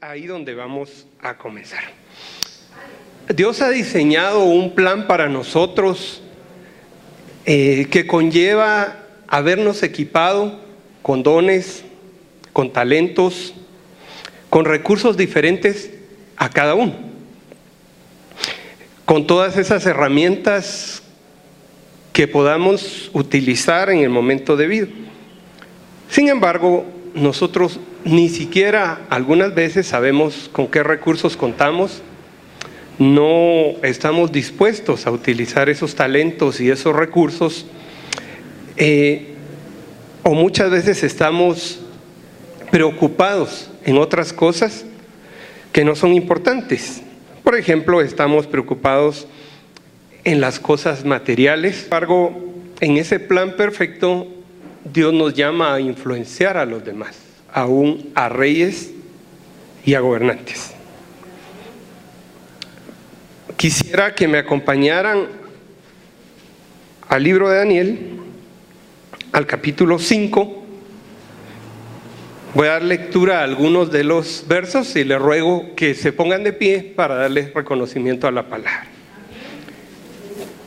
ahí donde vamos a comenzar. Dios ha diseñado un plan para nosotros que conlleva habernos equipado con dones, con talentos, con recursos diferentes a cada uno, con todas esas herramientas que podamos utilizar en el momento debido. Sin embargo, nosotros ni siquiera algunas veces sabemos con qué recursos contamos, no estamos dispuestos a utilizar esos talentos y esos recursos, o muchas veces estamos preocupados en otras cosas que no son importantes. Por ejemplo, estamos preocupados en las cosas materiales. Sin embargo, en ese plan perfecto, Dios nos llama a influenciar a los demás, aún a reyes y a gobernantes. Quisiera que me acompañaran al libro de Daniel, al capítulo 5. Voy a dar lectura a algunos de los versos y les ruego que se pongan de pie para darles reconocimiento a la palabra.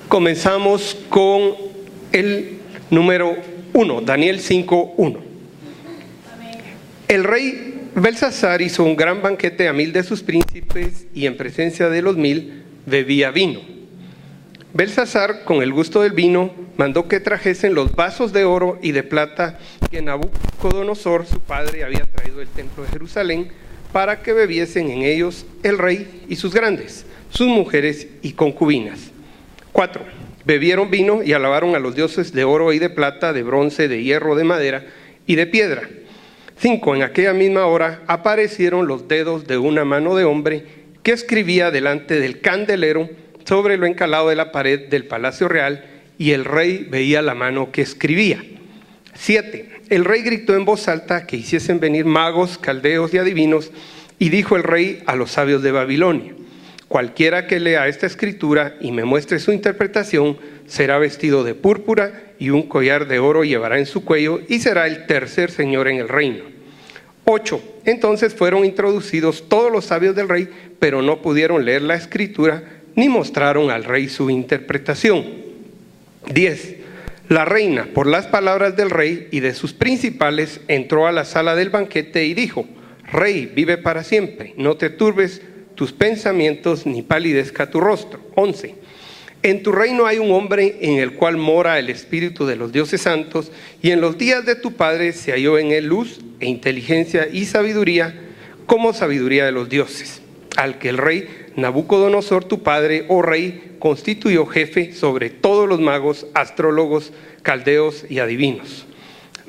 Comenzamos con el número 1, Daniel 5:1. El rey Belsasar hizo un gran banquete a 1000 de sus príncipes y en presencia de los 1000 bebía vino. Belsasar, con el gusto del vino, mandó que trajesen los vasos de oro y de plata que Nabucodonosor, su padre, había traído del templo de Jerusalén, para que bebiesen en ellos el rey y sus grandes, sus mujeres y concubinas. 4. Bebieron vino y alabaron a los dioses de oro y de plata, de bronce, de hierro, de madera y de piedra. 5. En aquella misma hora aparecieron los dedos de una mano de hombre que escribía delante del candelero sobre lo encalado de la pared del palacio real, y el rey veía la mano que escribía. 7. El rey gritó en voz alta que hiciesen venir magos, caldeos y adivinos, y dijo el rey a los sabios de Babilonia: cualquiera que lea esta escritura y me muestre su interpretación, será vestido de púrpura y un collar de oro llevará en su cuello, y será el tercer señor en el reino. 8. Entonces fueron introducidos todos los sabios del rey, pero no pudieron leer la escritura, ni mostraron al rey su interpretación. 10. La reina, por las palabras del rey y de sus principales, entró a la sala del banquete y dijo: Rey, vive para siempre, no te turbes tus pensamientos, ni palidezca tu rostro. 11. En tu reino hay un hombre en el cual mora el espíritu de los dioses santos, y en los días de tu padre se halló en él luz e inteligencia y sabiduría, como sabiduría de los dioses, al que el rey Nabucodonosor, tu padre, oh rey, constituyó jefe sobre todos los magos, astrólogos, caldeos y adivinos.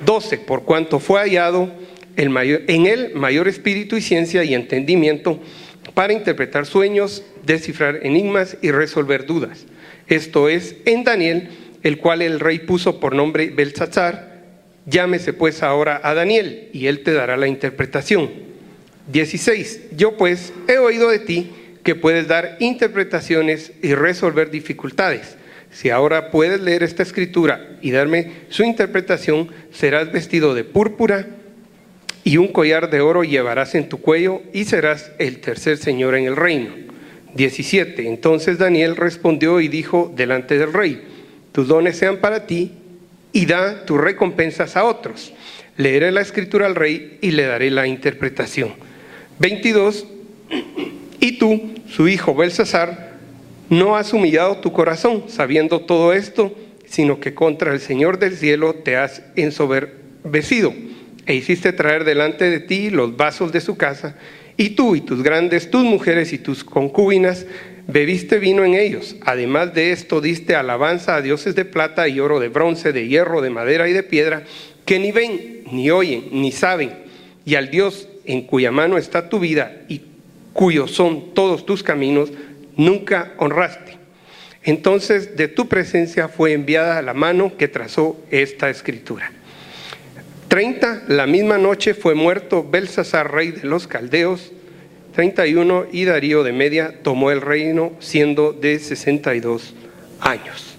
12. Por cuanto fue hallado en él mayor espíritu y ciencia y entendimiento para interpretar sueños, descifrar enigmas y resolver dudas. Esto es, en Daniel, el cual el rey puso por nombre Belsasar. Llámese pues ahora a Daniel, y él te dará la interpretación. 16. Yo pues he oído de ti que puedes dar interpretaciones y resolver dificultades. Si ahora puedes leer esta escritura y darme su interpretación, serás vestido de púrpura y un collar de oro llevarás en tu cuello, y serás el tercer señor en el reino. 17. Entonces Daniel respondió y dijo delante del rey: tus dones sean para ti, y da tus recompensas a otros. Leeré la escritura al rey y le daré la interpretación. 22. Y tú, su hijo Belsasar, no has humillado tu corazón sabiendo todo esto, sino que contra el Señor del cielo te has ensoberbecido, e hiciste traer delante de ti los vasos de su casa, y tú y tus grandes, tus mujeres y tus concubinas, bebiste vino en ellos. Además de esto, diste alabanza a dioses de plata y oro, de bronce, de hierro, de madera y de piedra, que ni ven, ni oyen, ni saben, y al Dios en cuya mano está tu vida y cuyos son todos tus caminos, nunca honraste. Entonces de tu presencia fue enviada la mano que trazó esta escritura. 30. La misma noche fue muerto Belsasar, rey de los caldeos. 31. Y Darío de Media tomó el reino siendo de 62 años.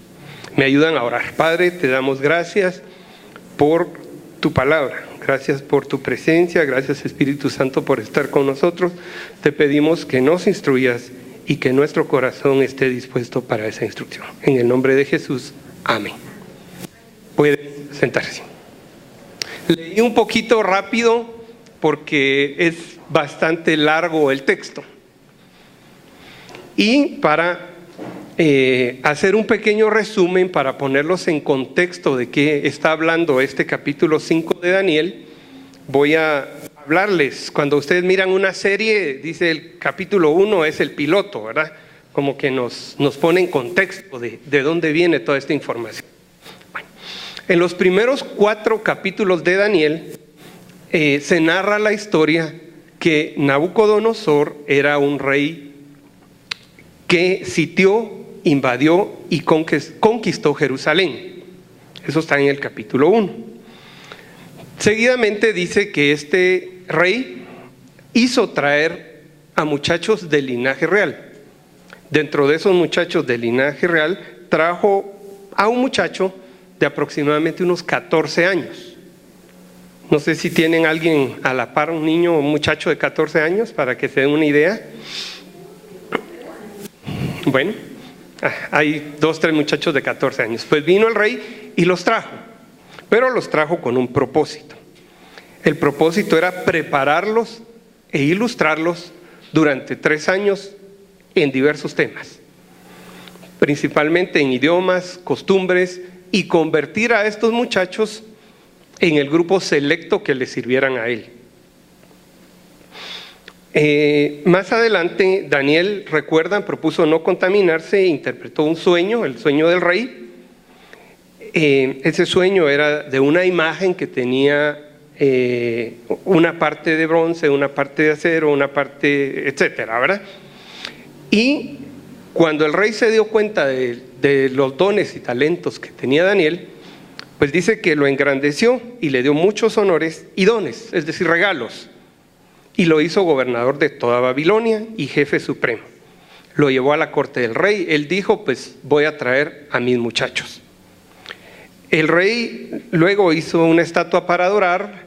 Me ayudan a orar. Padre, te damos gracias por tu palabra. Gracias por tu presencia, gracias Espíritu Santo por estar con nosotros. Te pedimos que nos instruyas y que nuestro corazón esté dispuesto para esa instrucción. En el nombre de Jesús, amén. Puede sentarse. Leí un poquito rápido porque es bastante largo el texto. Y para hacer un pequeño resumen, para ponerlos en contexto de qué está hablando este capítulo 5 de Daniel, voy a hablarles. Cuando ustedes miran una serie, dice el capítulo 1 es el piloto, ¿verdad? Como que nos pone en contexto de dónde viene toda esta información. Bueno, en los primeros 4 capítulos de Daniel se narra la historia que Nabucodonosor era un rey que sitió, invadió y conquistó Jerusalén. Eso está en el capítulo 1. Seguidamente dice que este rey hizo traer a muchachos del linaje real. Dentro de esos muchachos del linaje real trajo a un muchacho de aproximadamente unos 14 años. No sé si tienen alguien a la par, un niño o un muchacho de 14 años, para que se den una idea. Bueno, hay 2, 3 muchachos de 14 años. Pues vino el rey y los trajo, pero los trajo con un propósito. El propósito era prepararlos e ilustrarlos durante 3 años en diversos temas, principalmente en idiomas, costumbres, y convertir a estos muchachos en el grupo selecto que le sirvieran a él. Más adelante, Daniel, recuerdan, propuso no contaminarse e interpretó un sueño, el sueño del rey. Ese sueño era de una imagen que tenía una parte de bronce, una parte de acero, una parte, etcétera, ¿verdad? Y cuando el rey se dio cuenta de los dones y talentos que tenía Daniel, pues dice que lo engrandeció y le dio muchos honores y dones, es decir, regalos. Y lo hizo gobernador de toda Babilonia y jefe supremo. Lo llevó a la corte del rey. Él dijo, pues voy a traer a mis muchachos. El rey luego hizo una estatua para adorar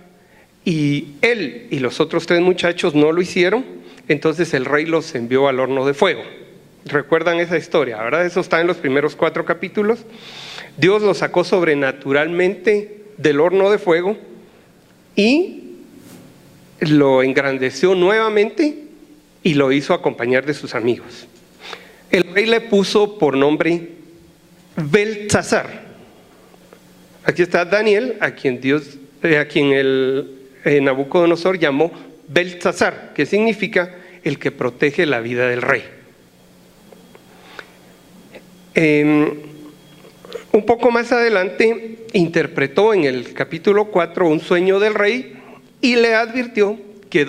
y él y los otros 3 muchachos no lo hicieron. Entonces el rey los envió al horno de fuego. ¿Recuerdan esa historia, verdad? Eso está en los primeros 4 capítulos. Dios los sacó sobrenaturalmente del horno de fuego y lo engrandeció nuevamente y lo hizo acompañar de sus amigos. El rey le puso por nombre Beltsasar. Aquí está Daniel, a quien Nabucodonosor llamó Beltsasar, que significa el que protege la vida del rey. Un poco más adelante interpretó en el capítulo 4 un sueño del rey y le advirtió que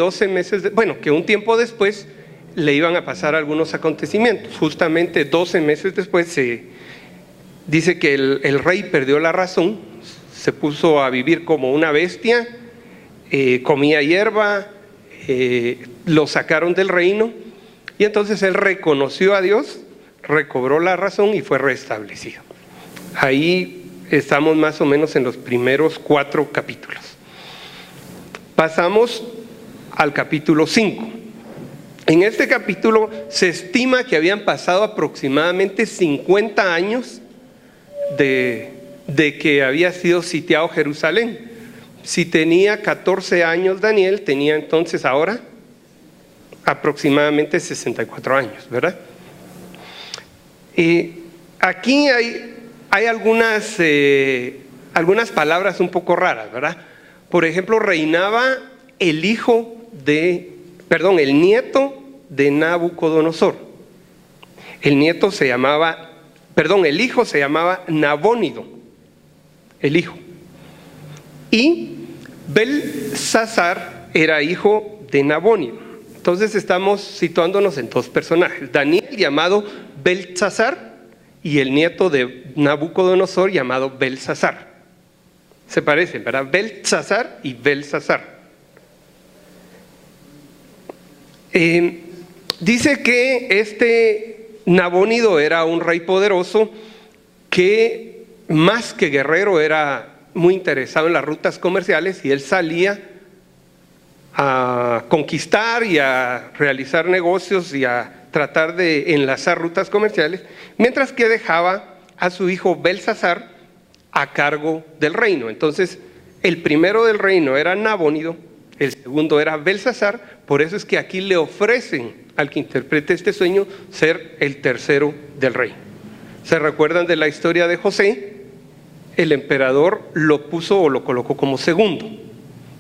que un tiempo después le iban a pasar algunos acontecimientos. Justamente 12 meses después se dice que el rey perdió la razón, se puso a vivir como una bestia, comía hierba, lo sacaron del reino y entonces él reconoció a Dios, recobró la razón y fue restablecido. Ahí estamos más o menos en los primeros 4 capítulos. Pasamos al capítulo 5. En este capítulo se estima que habían pasado aproximadamente 50 años de que había sido sitiado Jerusalén. Si tenía 14 años Daniel, tenía entonces ahora aproximadamente 64 años, ¿verdad? Aquí hay algunas palabras un poco raras, ¿verdad? Por ejemplo, reinaba el nieto de Nabucodonosor. El hijo se llamaba Nabónido, el hijo. Y Beltsasar era hijo de Nabónido. Entonces estamos situándonos en 2 personajes. Daniel, llamado Beltsasar, y el nieto de Nabucodonosor, llamado Beltsasar. Se parecen, ¿verdad? Beltsasar y Beltsasar. Dice que este Nabónido era un rey poderoso que más que guerrero era muy interesado en las rutas comerciales y él salía a conquistar y a realizar negocios y a tratar de enlazar rutas comerciales, mientras que dejaba a su hijo Belsasar a cargo del reino. Entonces, el primero del reino era Nabónido, el segundo era Belsasar, por eso es que aquí le ofrecen al que interprete este sueño ser el tercero del reino. ¿Se recuerdan de la historia de José? El emperador lo puso o lo colocó como segundo.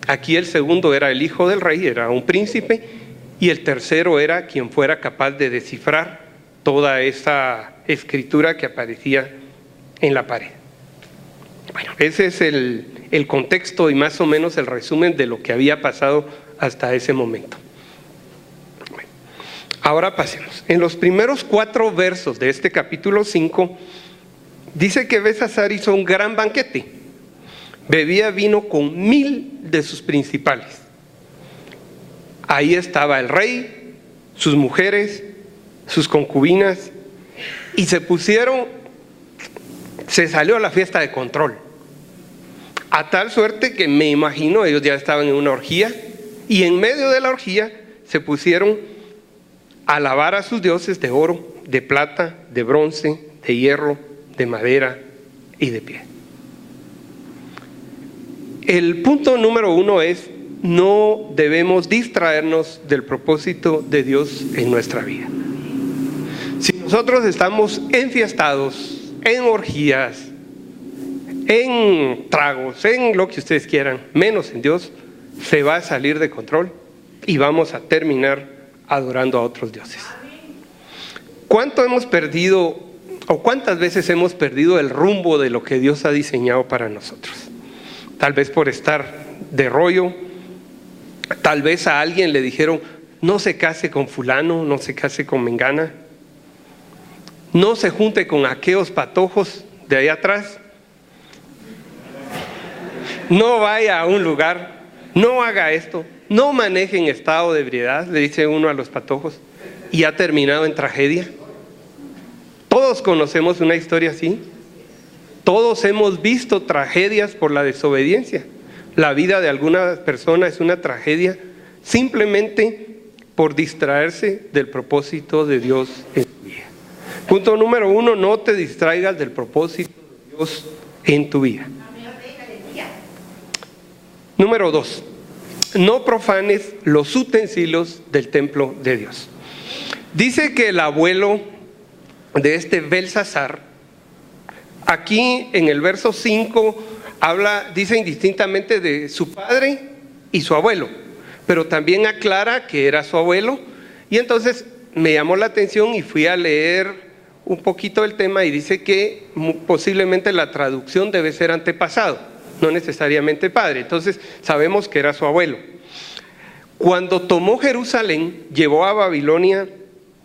Aquí el segundo era el hijo del rey, era un príncipe, y el tercero era quien fuera capaz de descifrar toda esa escritura que aparecía en la pared. Bueno, ese es el contexto y más o menos el resumen de lo que había pasado hasta ese momento. Bueno, ahora pasemos. En los primeros 4 versos de este capítulo 5, dice que Belsasar hizo un gran banquete. Bebía vino con 1000 de sus principales. Ahí estaba el rey, sus mujeres, sus concubinas, y se salió a la fiesta de control. A tal suerte que me imagino ellos ya estaban en una orgía, y en medio de la orgía se pusieron a alabar a sus dioses de oro, de plata, de bronce, de hierro, de madera y de piedra. El punto número 1 es: no debemos distraernos del propósito de Dios en nuestra vida. Si nosotros estamos enfiestados, en orgías, en tragos, en lo que ustedes quieran, menos en Dios, se va a salir de control y vamos a terminar adorando a otros dioses. ¿Cuánto hemos perdido o cuántas veces hemos perdido el rumbo de lo que Dios ha diseñado para nosotros? Tal vez por estar de rollo. Tal vez a alguien le dijeron: no se case con fulano, no se case con mengana, no se junte con aquellos patojos de ahí atrás, no vaya a un lugar, no haga esto, no maneje en estado de ebriedad, le dice uno a los patojos, y ha terminado en tragedia. Todos conocemos una historia así. Todos hemos visto tragedias por la desobediencia. La vida de alguna persona es una tragedia simplemente por distraerse del propósito de Dios en tu vida. Punto número 1, no te distraigas del propósito de Dios en tu vida. Número 2, no profanes los utensilios del templo de Dios. Dice que el abuelo de este Belsasar, aquí en el verso 5, dice indistintamente de su padre y su abuelo, pero también aclara que era su abuelo, y entonces me llamó la atención y fui a leer un poquito el tema y dice que posiblemente la traducción debe ser antepasado, no necesariamente padre. Entonces sabemos que era su abuelo. Cuando tomó Jerusalén, llevó a Babilonia,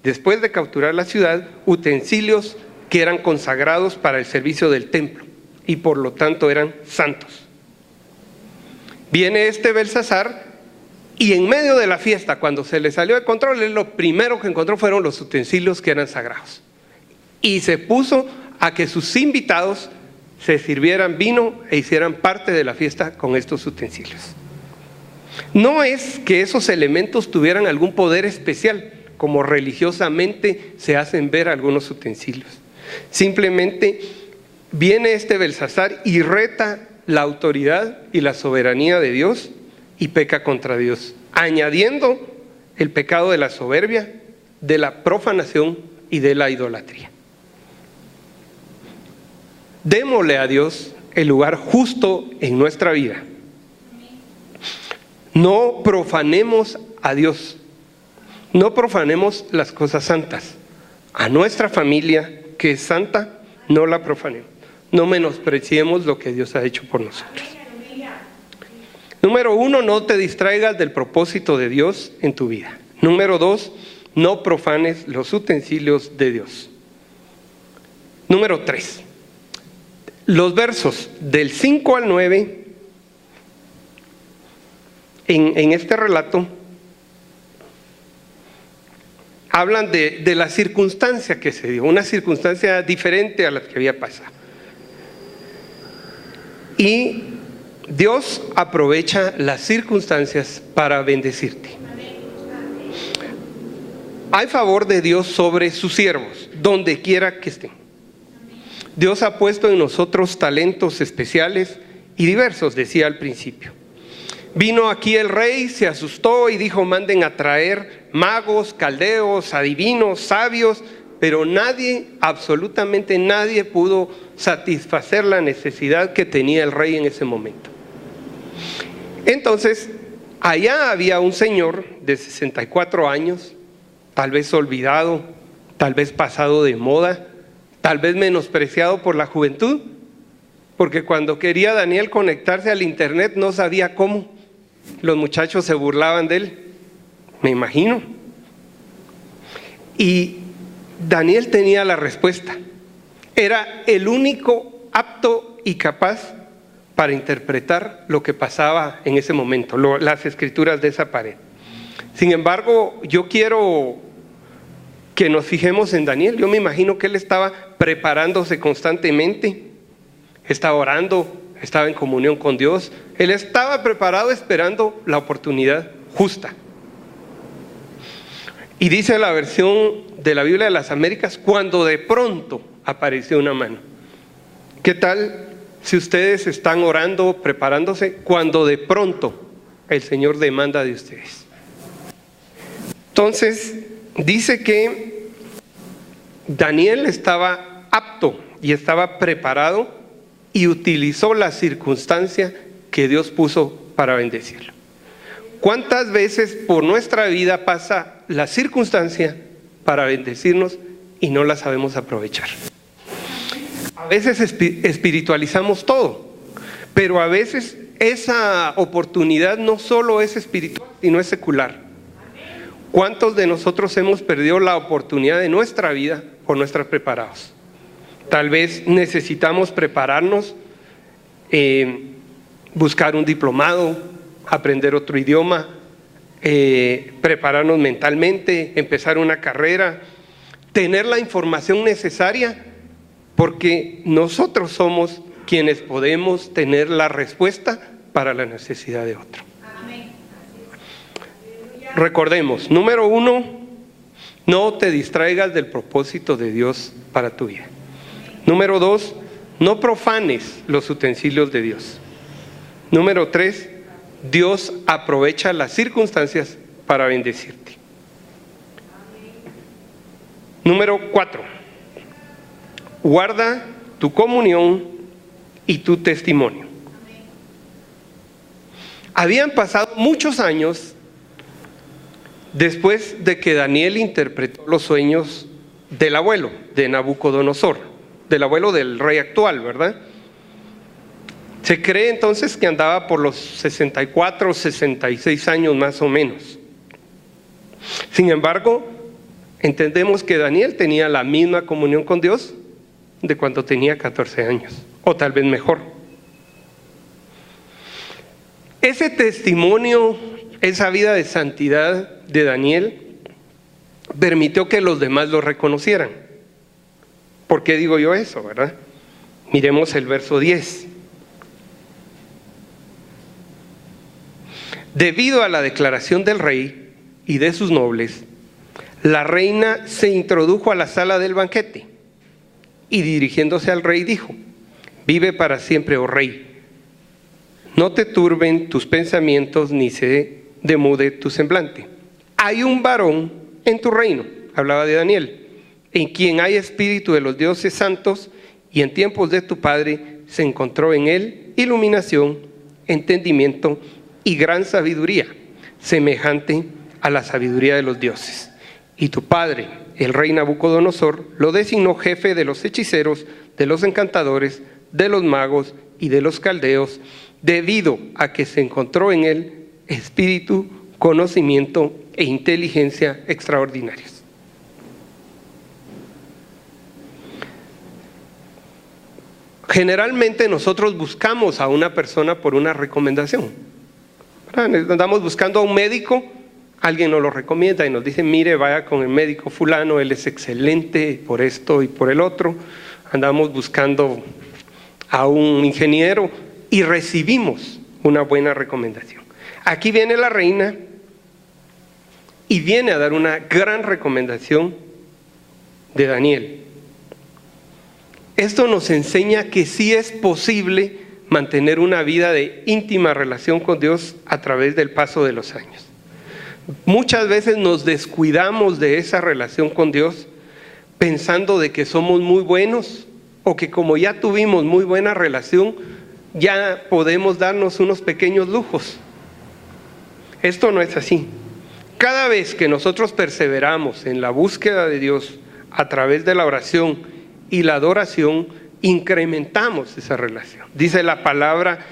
después de capturar la ciudad, utensilios que eran consagrados para el servicio del templo y por lo tanto eran santos. Viene este Belsasar y en medio de la fiesta, cuando se le salió de control, él lo primero que encontró fueron los utensilios que eran sagrados. Y se puso a que sus invitados se sirvieran vino e hicieran parte de la fiesta con estos utensilios. No es que esos elementos tuvieran algún poder especial, como religiosamente se hacen ver algunos utensilios. Simplemente viene este Belsasar y reta la autoridad y la soberanía de Dios y peca contra Dios, añadiendo el pecado de la soberbia, de la profanación y de la idolatría. Démosle a Dios el lugar justo en nuestra vida. No profanemos a Dios. No profanemos las cosas santas. A nuestra familia, que es santa, no la profanemos. No menospreciemos lo que Dios ha hecho por nosotros. Número 1, no te distraigas del propósito de Dios en tu vida. Número 2, no profanes los utensilios de Dios. Número 3, los versos del 5 al 9 en este relato hablan de la circunstancia que se dio, una circunstancia diferente a la que había pasado. Y Dios aprovecha las circunstancias para bendecirte. Hay favor de Dios sobre sus siervos, donde quiera que estén. Dios ha puesto en nosotros talentos especiales y diversos, decía al principio. Vino aquí el rey, se asustó y dijo: manden a traer magos, caldeos, adivinos, sabios, pero nadie, absolutamente nadie pudo satisfacer la necesidad que tenía el rey en ese momento. Entonces, allá había un señor de 64 años, tal vez olvidado, tal vez pasado de moda, tal vez menospreciado por la juventud, porque cuando quería Daniel conectarse al internet no sabía cómo. Los muchachos se burlaban de él, me imagino. Y Daniel tenía la respuesta. Era el único apto y capaz para interpretar lo que pasaba en ese momento, las escrituras de esa pared. Sin embargo, yo quiero que nos fijemos en Daniel. Yo me imagino que él estaba preparándose constantemente, estaba orando, estaba en comunión con Dios. Él estaba preparado esperando la oportunidad justa. Y dice la versión de la Biblia de las Américas: cuando de pronto apareció una mano. ¿Qué tal si ustedes están orando, preparándose, cuando de pronto el Señor demanda de ustedes? Entonces, dice que Daniel estaba apto y estaba preparado y utilizó la circunstancia que Dios puso para bendecirlo. ¿Cuántas veces por nuestra vida pasa la circunstancia para bendecirnos y no la sabemos aprovechar? A veces espiritualizamos todo, pero a veces esa oportunidad no solo es espiritual, sino es secular. ¿Cuántos de nosotros hemos perdido la oportunidad de nuestra vida por no estar preparados? Tal vez necesitamos prepararnos, buscar un diplomado, aprender otro idioma, prepararnos mentalmente, empezar una carrera, tener la información necesaria, porque nosotros somos quienes podemos tener la respuesta para la necesidad de otro. Recordemos, número 1, no te distraigas del propósito de Dios para tu vida. Número 2, no profanes los utensilios de Dios. Número 3, Dios aprovecha las circunstancias para bendecirte. Número 4, guarda tu comunión y tu testimonio. Habían pasado muchos años después de que Daniel interpretó los sueños del abuelo de Nabucodonosor, del abuelo del rey actual, ¿verdad? Se cree entonces que andaba por los 64, 66 años más o menos. Sin embargo, entendemos que Daniel tenía la misma comunión con Dios de cuando tenía 14 años, o tal vez mejor. Ese testimonio, esa vida de santidad de Daniel, permitió que los demás lo reconocieran. ¿Por qué digo yo eso, verdad? Miremos el verso 10. Debido a la declaración del rey y de sus nobles, la reina se introdujo a la sala del banquete y dirigiéndose al rey dijo: vive para siempre, oh rey. No te turben tus pensamientos ni se demude tu semblante. Hay un varón en tu reino, hablaba de Daniel, en quien hay espíritu de los dioses santos, y en tiempos de tu padre se encontró en él iluminación, entendimiento y gran sabiduría, semejante a la sabiduría de los dioses. Y tu padre, el rey Nabucodonosor, lo designó jefe de los hechiceros, de los encantadores, de los magos y de los caldeos, debido a que se encontró en él espíritu, conocimiento e inteligencia extraordinarias. Generalmente nosotros buscamos a una persona por una recomendación. Andamos buscando a un médico, alguien nos lo recomienda y nos dice: mire, vaya con el médico fulano, él es excelente por esto y por el otro. Andamos buscando a un ingeniero y recibimos una buena recomendación. Aquí viene la reina y viene a dar una gran recomendación de Daniel. Esto nos enseña que sí es posible mantener una vida de íntima relación con Dios a través del paso de los años. Muchas veces nos descuidamos de esa relación con Dios pensando de que somos muy buenos o que como ya tuvimos muy buena relación, ya podemos darnos unos pequeños lujos. Esto no es así. Cada vez que nosotros perseveramos en la búsqueda de Dios a través de la oración y la adoración, incrementamos esa relación. Dice la palabra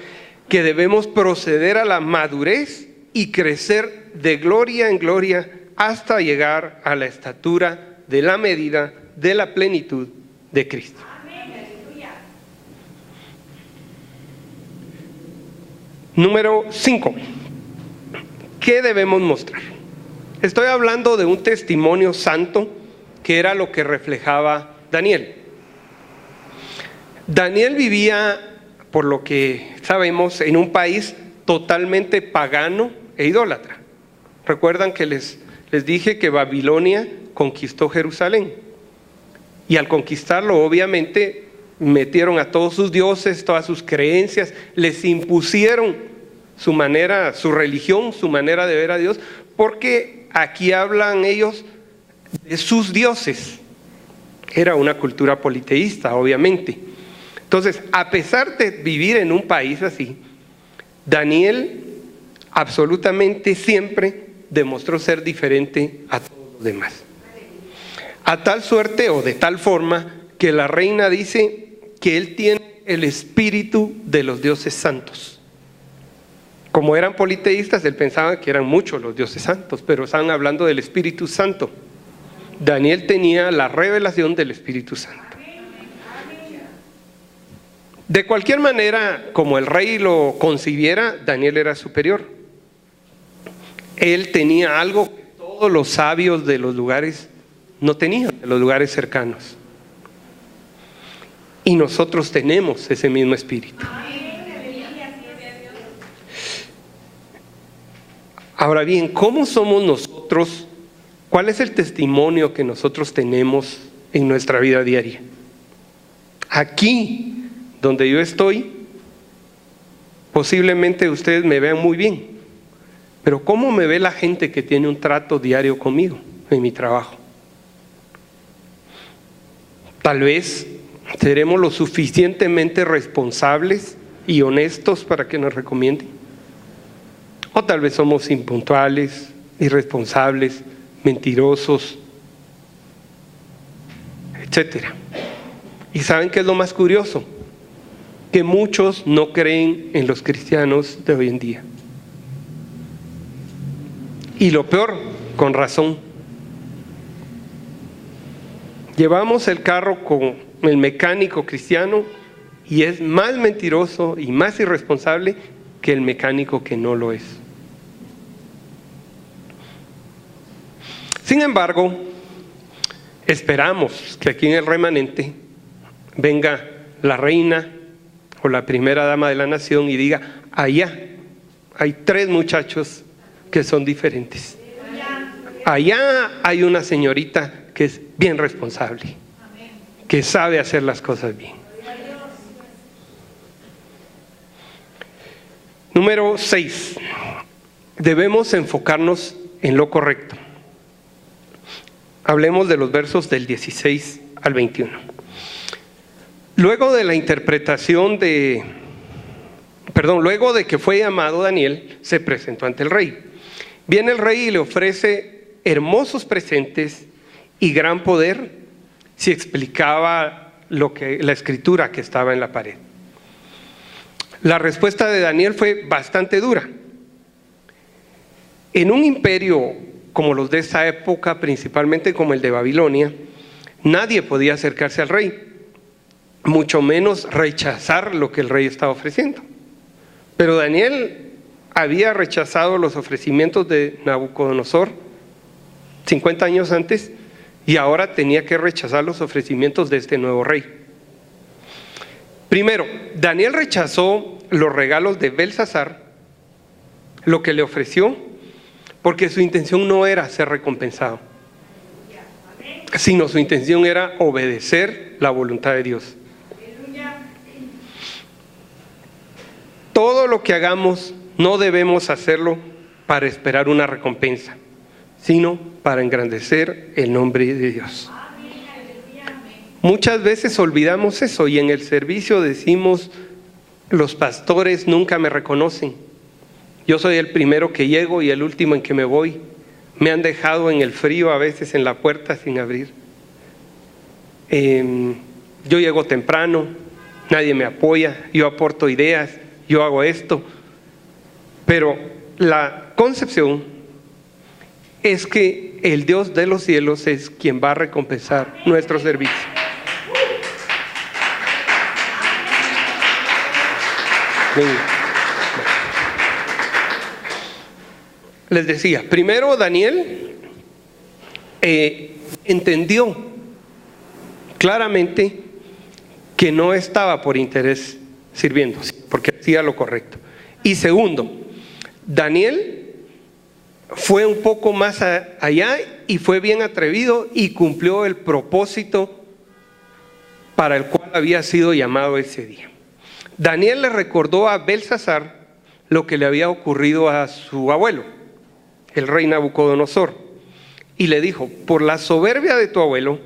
que debemos proceder a la madurez y crecer de gloria en gloria hasta llegar a la estatura de la medida de la plenitud de Cristo. Número 5. ¿Qué debemos mostrar? Estoy hablando de un testimonio santo que era lo que reflejaba Daniel. Daniel vivía, por lo que sabemos, en un país totalmente pagano e idólatra. Recuerdan que les dije que Babilonia conquistó Jerusalén. Y al conquistarlo, obviamente, metieron a todos sus dioses, todas sus creencias, les impusieron su manera, su religión, su manera de ver a Dios, porque aquí hablan ellos de sus dioses. Era una cultura politeísta, obviamente. Entonces, a pesar de vivir en un país así, Daniel absolutamente siempre demostró ser diferente a todos los demás. A tal suerte o de tal forma que la reina dice que él tiene el espíritu de los dioses santos. Como eran politeístas, él pensaba que eran muchos los dioses santos, pero estaban hablando del Espíritu Santo. Daniel tenía la revelación del Espíritu Santo. De cualquier manera, como el rey lo concibiera, Daniel era superior. Él tenía algo que todos los sabios de los lugares no tenían, de los lugares cercanos. Y nosotros tenemos ese mismo espíritu. Ahora bien, ¿cómo somos nosotros? ¿Cuál es el testimonio que nosotros tenemos en nuestra vida diaria? Aquí, donde yo estoy, posiblemente ustedes me vean muy bien, pero ¿cómo me ve la gente que tiene un trato diario conmigo en mi trabajo? Tal vez seremos lo suficientemente responsables y honestos para que nos recomienden. O tal vez somos impuntuales, irresponsables, mentirosos, etcétera. ¿Y saben qué es lo más curioso? Que muchos no creen en los cristianos de hoy en día. Y lo peor, con razón. Llevamos el carro con el mecánico cristiano y es más mentiroso y más irresponsable que el mecánico que no lo es. Sin embargo, esperamos que aquí en el remanente venga la reina o la primera dama de la nación y diga: allá hay 3 muchachos que son diferentes. Allá hay una señorita que es bien responsable, que sabe hacer las cosas bien. Número 6. Debemos enfocarnos en lo correcto. Hablemos de los versos del 16 al 21. Luego de la interpretación luego de que fue llamado Daniel, se presentó ante el rey. Viene el rey y le ofrece hermosos presentes y gran poder si explicaba la escritura que estaba en la pared. La respuesta de Daniel fue bastante dura. En un imperio como los de esa época, principalmente como el de Babilonia, nadie podía acercarse al rey, mucho menos rechazar lo que el rey estaba ofreciendo. Pero Daniel había rechazado los ofrecimientos de Nabucodonosor 50 años antes y ahora tenía que rechazar los ofrecimientos de este nuevo rey. Primero, Daniel rechazó los regalos de Belsasar, lo que le ofreció, porque su intención no era ser recompensado, sino su intención era obedecer la voluntad de Dios. Todo lo que hagamos no debemos hacerlo para esperar una recompensa, sino para engrandecer el nombre de Dios. Muchas veces olvidamos eso y en el servicio decimos, los pastores nunca me reconocen. Yo soy el primero que llego y el último en que me voy. Me han dejado en el frío a veces en la puerta sin abrir. Yo llego temprano, nadie me apoya, yo aporto ideas, yo hago esto. Pero la concepción es que el Dios de los cielos es quien va a recompensar nuestro servicio. Les decía, primero Daniel entendió claramente que no estaba por interés sirviendo, porque hacía lo correcto. Y segundo, Daniel fue un poco más allá y fue bien atrevido y cumplió el propósito para el cual había sido llamado ese día. Daniel le recordó a Belsasar lo que le había ocurrido a su abuelo, el rey Nabucodonosor, y le dijo, por la soberbia de tu abuelo,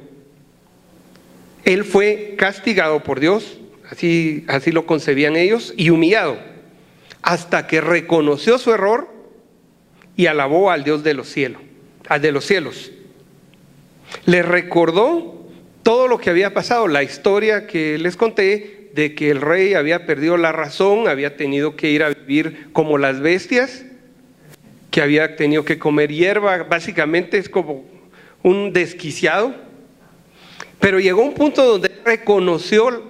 él fue castigado por Dios, así lo concebían ellos, y humillado, hasta que reconoció su error y alabó al Dios de los cielos, al de los cielos. Le recordó todo lo que había pasado, la historia que les conté, de que el rey había perdido la razón, había tenido que ir a vivir como las bestias, que había tenido que comer hierba, básicamente es como un desquiciado. Pero llegó un punto donde reconoció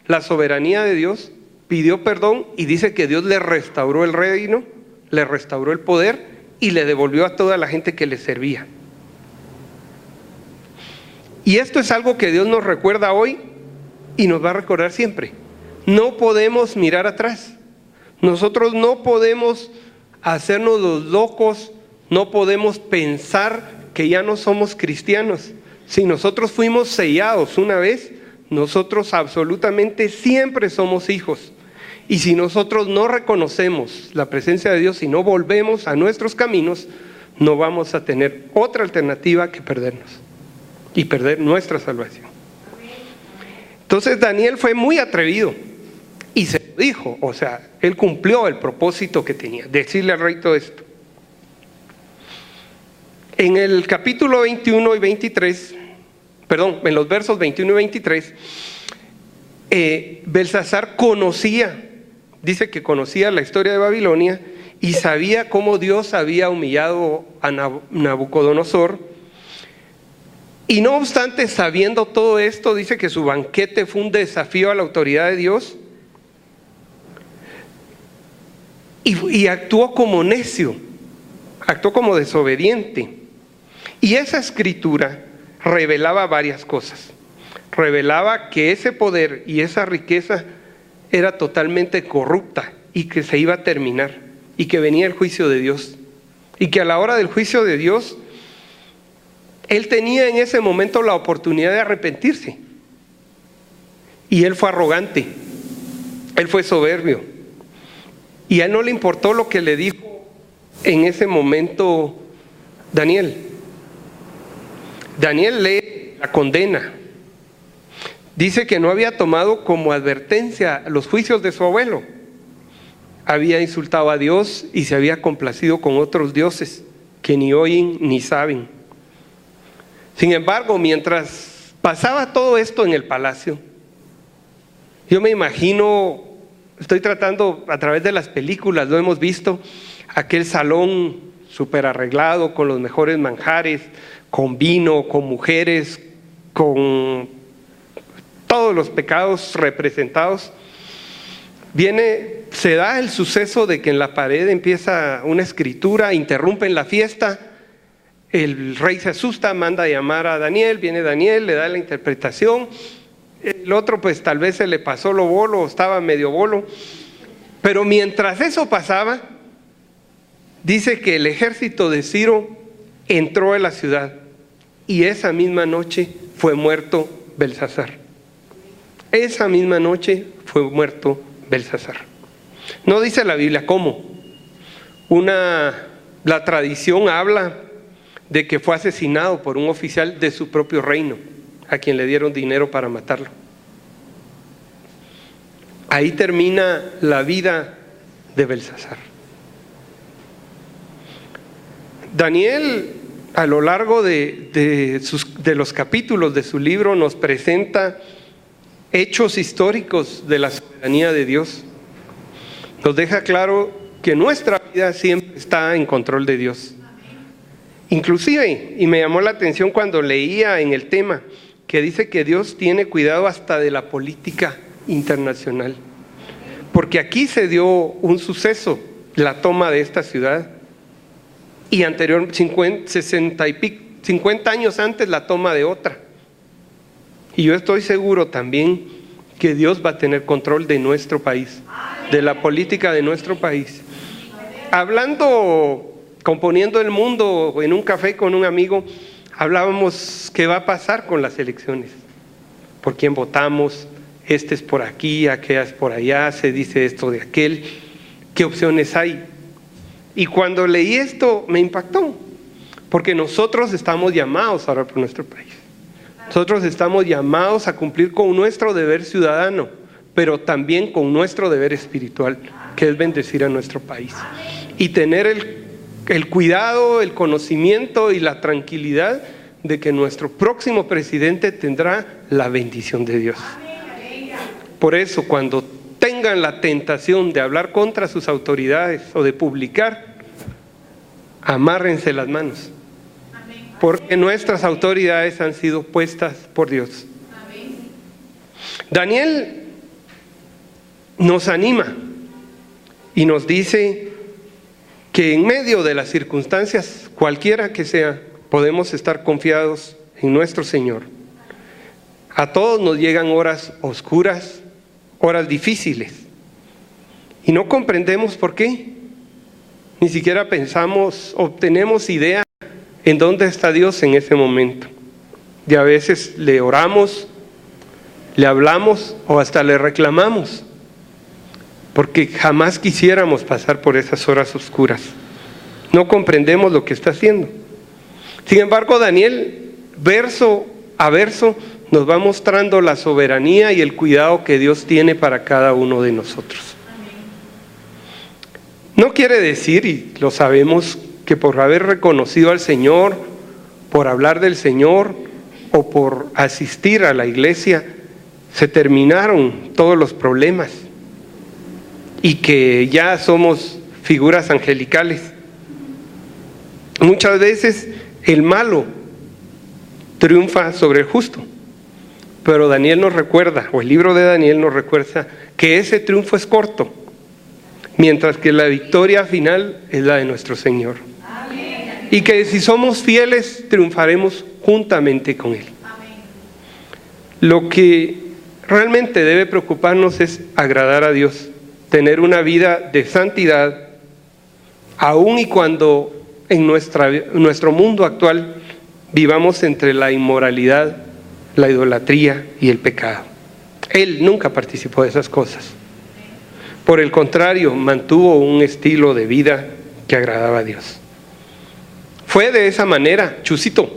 la soberanía de Dios, pidió perdón y dice que Dios le restauró el reino, le restauró el poder y le devolvió a toda la gente que le servía. Y esto es algo que Dios nos recuerda hoy y nos va a recordar siempre. No podemos mirar atrás. Nosotros no podemos hacernos los locos, no podemos pensar que ya no somos cristianos. Si nosotros fuimos sellados una vez, nosotros absolutamente siempre somos hijos. Y si nosotros no reconocemos la presencia de Dios y no volvemos a nuestros caminos, no vamos a tener otra alternativa que perdernos y perder nuestra salvación. Entonces Daniel fue muy atrevido y se lo dijo, o sea, él cumplió el propósito que tenía, decirle al rey todo esto. En el capítulo 21 y 23, perdón, en los versos 21 y 23, Belsasar dice que conocía la historia de Babilonia y sabía cómo Dios había humillado a Nabucodonosor. Y no obstante, sabiendo todo esto, dice que su banquete fue un desafío a la autoridad de Dios y actuó como necio, actuó como desobediente. Y esa escritura revelaba varias cosas. Revelaba que ese poder y esa riqueza era totalmente corrupta y que se iba a terminar y que venía el juicio de Dios. Y que a la hora del juicio de Dios, él tenía en ese momento la oportunidad de arrepentirse. Y él fue arrogante, él fue soberbio. Y a él no le importó lo que le dijo en ese momento Daniel. Daniel lee la condena. Dice que no había tomado como advertencia los juicios de su abuelo. Había insultado a Dios y se había complacido con otros dioses que ni oyen ni saben. Sin embargo, mientras pasaba todo esto en el palacio, yo me imagino, estoy tratando a través de las películas, lo hemos visto, aquel salón súper arreglado con los mejores manjares, con vino, con mujeres, con todos los pecados representados. Se da el suceso de que en la pared empieza una escritura, interrumpen la fiesta. El rey se asusta, manda a llamar a Daniel, viene Daniel, le da la interpretación, el otro pues tal vez se le pasó lo bolo, estaba medio bolo. Pero mientras eso pasaba, dice que el ejército de Ciro entró a la ciudad y esa misma noche fue muerto Belsasar. Esa misma noche fue muerto Belsasar. No dice la Biblia cómo. La tradición habla de que fue asesinado por un oficial de su propio reino, a quien le dieron dinero para matarlo. Ahí termina la vida de Belsasar. Daniel, a lo largo de los capítulos de su libro, nos presenta hechos históricos de la soberanía de Dios. Nos deja claro que nuestra vida siempre está en control de Dios. Inclusive, y me llamó la atención cuando leía en el tema, que dice que Dios tiene cuidado hasta de la política internacional. Porque aquí se dio un suceso, la toma de esta ciudad, y 50 años antes la toma de otra. Y yo estoy seguro también que Dios va a tener control de nuestro país, de la política de nuestro país. Componiendo el mundo en un café con un amigo, hablábamos qué va a pasar con las elecciones, por quién votamos, este es por aquí, aquella es por allá, se dice esto de aquel, qué opciones hay. Y cuando leí esto me impactó, porque nosotros estamos llamados a orar por nuestro país. Nosotros estamos llamados a cumplir con nuestro deber ciudadano, pero también con nuestro deber espiritual, que es bendecir a nuestro país. Y tener el cuidado, el conocimiento y la tranquilidad de que nuestro próximo presidente tendrá la bendición de Dios. Por eso, cuando tengan la tentación de hablar contra sus autoridades o de publicar, amárrense las manos. Porque nuestras autoridades han sido puestas por Dios. Daniel nos anima y nos dice que en medio de las circunstancias, cualquiera que sea, podemos estar confiados en nuestro Señor. A todos nos llegan horas oscuras, horas difíciles, y no comprendemos por qué. Ni siquiera pensamos o tenemos idea en dónde está Dios en ese momento. Y a veces le oramos, le hablamos o hasta le reclamamos, porque jamás quisiéramos pasar por esas horas oscuras. No comprendemos lo que está haciendo. Sin embargo, Daniel, verso a verso, nos va mostrando la soberanía y el cuidado que Dios tiene para cada uno de nosotros. No quiere decir, y lo sabemos, que por haber reconocido al Señor, por hablar del Señor o por asistir a la iglesia, se terminaron todos los problemas y que ya somos figuras angelicales. Muchas veces el malo triunfa sobre el justo, pero Daniel nos recuerda, o el libro de Daniel nos recuerda, que ese triunfo es corto, mientras que la victoria final es la de nuestro Señor. Amén. Y que si somos fieles, triunfaremos juntamente con Él. Amén. Lo que realmente debe preocuparnos es agradar a Dios, tener una vida de santidad, aun y cuando en nuestro mundo actual vivamos entre la inmoralidad, la idolatría y el pecado. Él nunca participó de esas cosas. Por el contrario, mantuvo un estilo de vida que agradaba a Dios. Fue de esa manera, Chusito,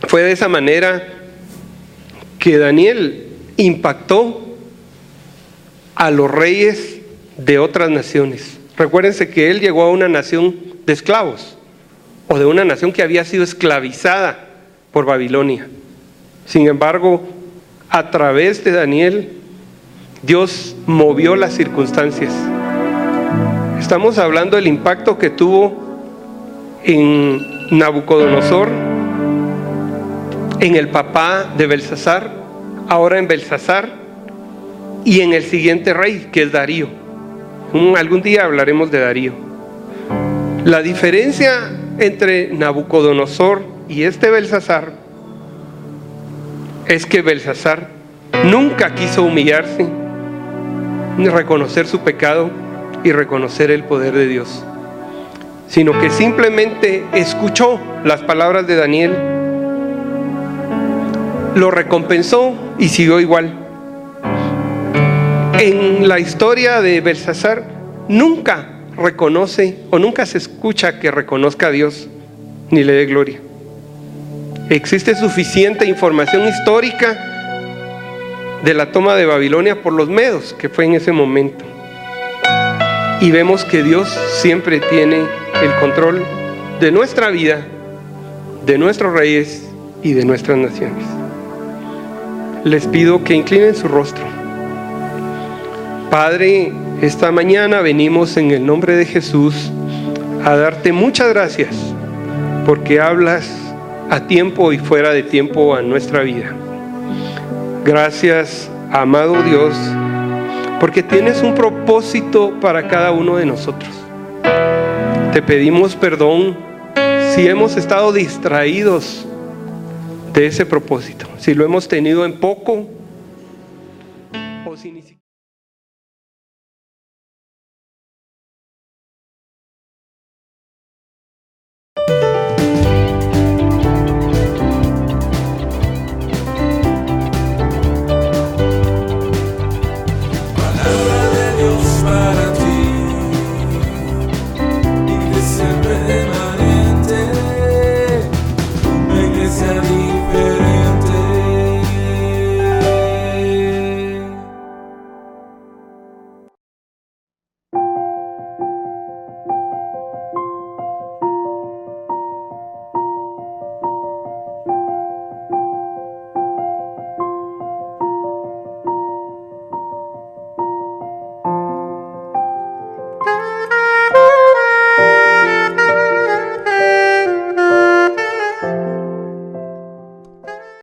fue de esa manera que Daniel impactó a los reyes de otras naciones. Recuérdense que él llegó a una nación de esclavos, o de una nación que había sido esclavizada por Babilonia. Sin embargo, a través de Daniel, Dios movió las circunstancias. Estamos hablando del impacto que tuvo en Nabucodonosor, en el papá de Belsasar, ahora en Belsasar, y en el siguiente rey, que es Darío. Algún día hablaremos de Darío. La diferencia entre Nabucodonosor y este Belsasar es que Belsasar Nunca quiso humillarse, ni reconocer su pecado y reconocer el poder de Dios, sino que simplemente escuchó las palabras de Daniel, lo recompensó y siguió igual. En la historia de Belsasar nunca reconoce o nunca se escucha que reconozca a Dios ni le dé gloria. Existe suficiente información histórica de la toma de Babilonia por los medos, que fue en ese momento, y vemos que Dios siempre tiene el control de nuestra vida, de nuestros reyes y de nuestras naciones. Les pido que inclinen su rostro. Padre, esta mañana venimos en el nombre de Jesús a darte muchas gracias porque hablas a tiempo y fuera de tiempo a nuestra vida. Gracias, amado Dios, porque tienes un propósito para cada uno de nosotros. Te pedimos perdón si hemos estado distraídos de ese propósito, si lo hemos tenido en poco o si ni siquiera